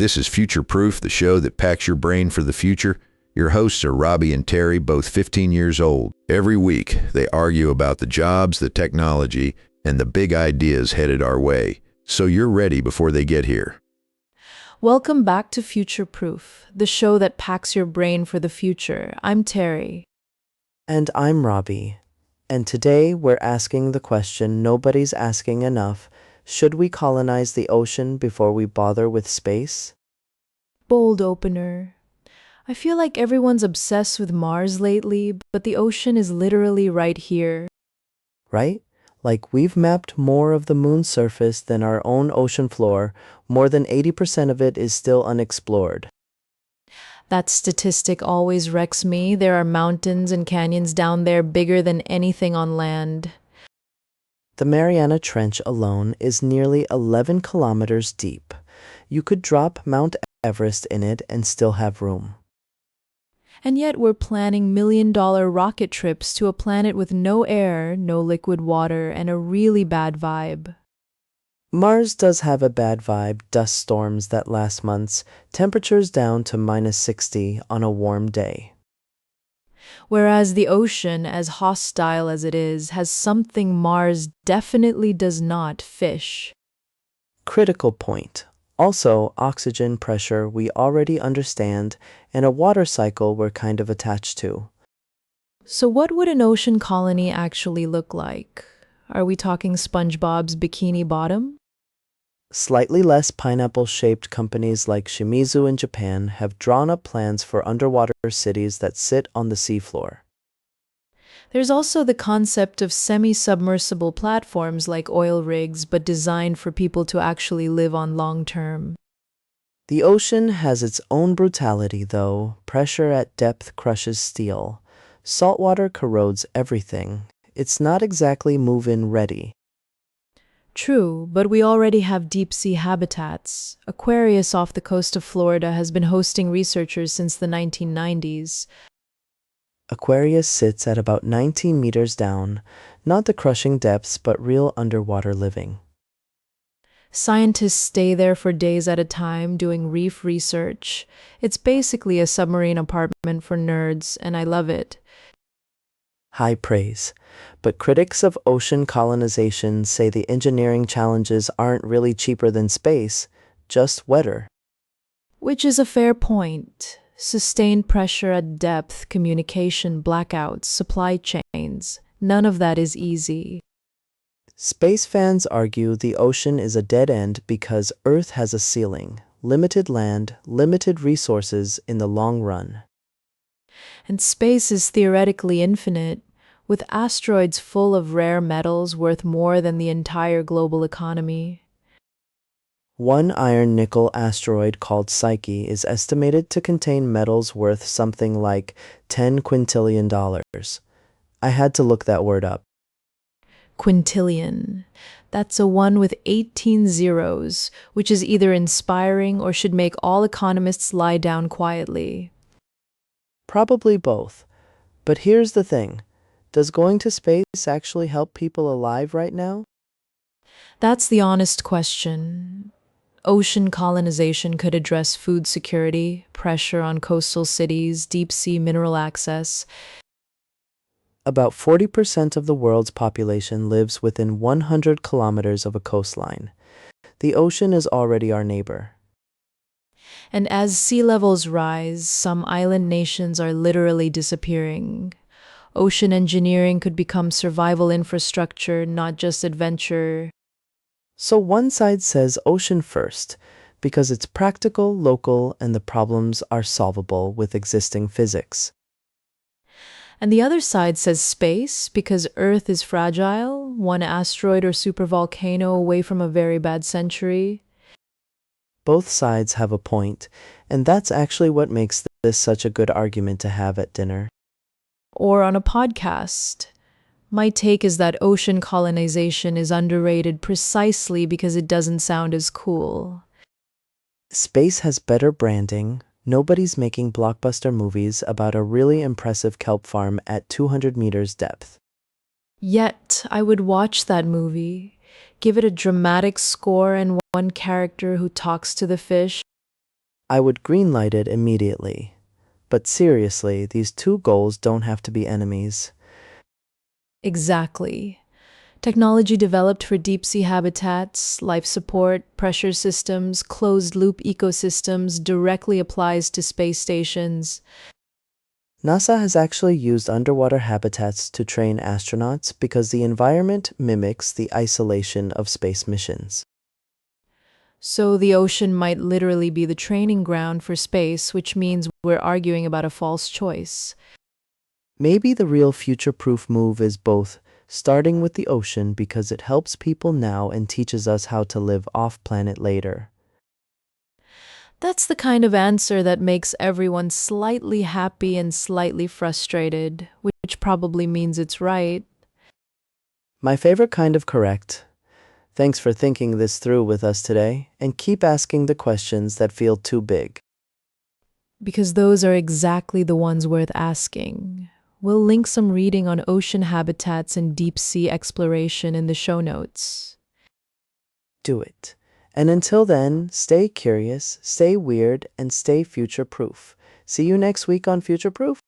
This is Future Proof, the show that packs your brain for the future. Your hosts are Robbie and Terry, both 15 years old. Every week, they argue about the jobs, the technology, and the big ideas headed our way. So you're ready before they get here. Welcome back to Future Proof, the show that packs your brain for the future. I'm Terry. And I'm Robbie. And today we're asking the question nobody's asking enough. Should we colonize the ocean before we bother with space? Bold opener. I feel like everyone's obsessed with Mars lately, but the ocean is literally right here. Right? Like we've mapped more of the moon's surface than our own ocean floor. More than 80% of it is still unexplored. That statistic always wrecks me. There are mountains and canyons down there bigger than anything on land. The Mariana Trench alone is nearly 11 kilometers deep. You could drop Mount Everest in it and still have room. And yet we're planning million-dollar rocket trips to a planet with no air, no liquid water, and a really bad vibe. Mars does have a bad vibe, dust storms that last months, temperatures down to -60 on a warm day. Whereas the ocean, as hostile as it is, has something Mars definitely does not: fish. Critical point. Also, oxygen pressure we already understand, and a water cycle we're kind of attached to. So what would an ocean colony actually look like? Are we talking SpongeBob's Bikini Bottom? Slightly less pineapple-shaped companies like Shimizu in Japan have drawn up plans for underwater cities that sit on the seafloor. There's also the concept of semi-submersible platforms like oil rigs, but designed for people to actually live on long term. The ocean has its own brutality, though. Pressure at depth crushes steel. Saltwater corrodes everything. It's not exactly move-in ready. True, but we already have deep-sea habitats. Aquarius off the coast of Florida has been hosting researchers since the 1990s. Aquarius sits at about 19 meters down, not the crushing depths, but real underwater living. Scientists stay there for days at a time doing reef research. It's basically a submarine apartment for nerds, and I love it. High praise. But critics of ocean colonization say the engineering challenges aren't really cheaper than space, just wetter. Which is a fair point. Sustained pressure at depth, communication blackouts, supply chains. None of that is easy. Space fans argue the ocean is a dead end because Earth has a ceiling, limited land, limited resources in the long run. And space is theoretically infinite, with asteroids full of rare metals worth more than the entire global economy. One iron-nickel asteroid called Psyche is estimated to contain metals worth something like $10 quintillion. I had to look that word up. Quintillion. That's a one with 18 zeros, which is either inspiring or should make all economists lie down quietly. Probably both. But here's the thing. Does going to space actually help people alive right now? That's the honest question. Ocean colonization could address food security, pressure on coastal cities, deep-sea mineral access. About 40% of the world's population lives within 100 kilometers of a coastline. The ocean is already our neighbor. And as sea levels rise, some island nations are literally disappearing. Ocean engineering could become survival infrastructure, not just adventure. So one side says ocean first, because it's practical, local, and the problems are solvable with existing physics. And the other side says space, because Earth is fragile, one asteroid or supervolcano away from a very bad century. Both sides have a point, and that's actually what makes this such a good argument to have at dinner. Or on a podcast. My take is that ocean colonization is underrated precisely because it doesn't sound as cool. Space has better branding. Nobody's making blockbuster movies about a really impressive kelp farm at 200 meters depth. Yet, I would watch that movie, give it a dramatic score and one character who talks to the fish. I would greenlight it immediately. But seriously, these two goals don't have to be enemies. Exactly. Technology developed for deep sea habitats, life support, pressure systems, closed loop ecosystems directly applies to space stations. NASA has actually used underwater habitats to train astronauts because the environment mimics the isolation of space missions. So the ocean might literally be the training ground for space, which means we're arguing about a false choice. Maybe the real future-proof move is both starting with the ocean because it helps people now and teaches us how to live off-planet later. That's the kind of answer that makes everyone slightly happy and slightly frustrated, which probably means it's right. My favorite kind of correct. Thanks for thinking this through with us today, and keep asking the questions that feel too big. Because those are exactly the ones worth asking. We'll link some reading on ocean habitats and deep sea exploration in the show notes. Do it. And until then, stay curious, stay weird, and stay future-proof. See you next week on Future Proof.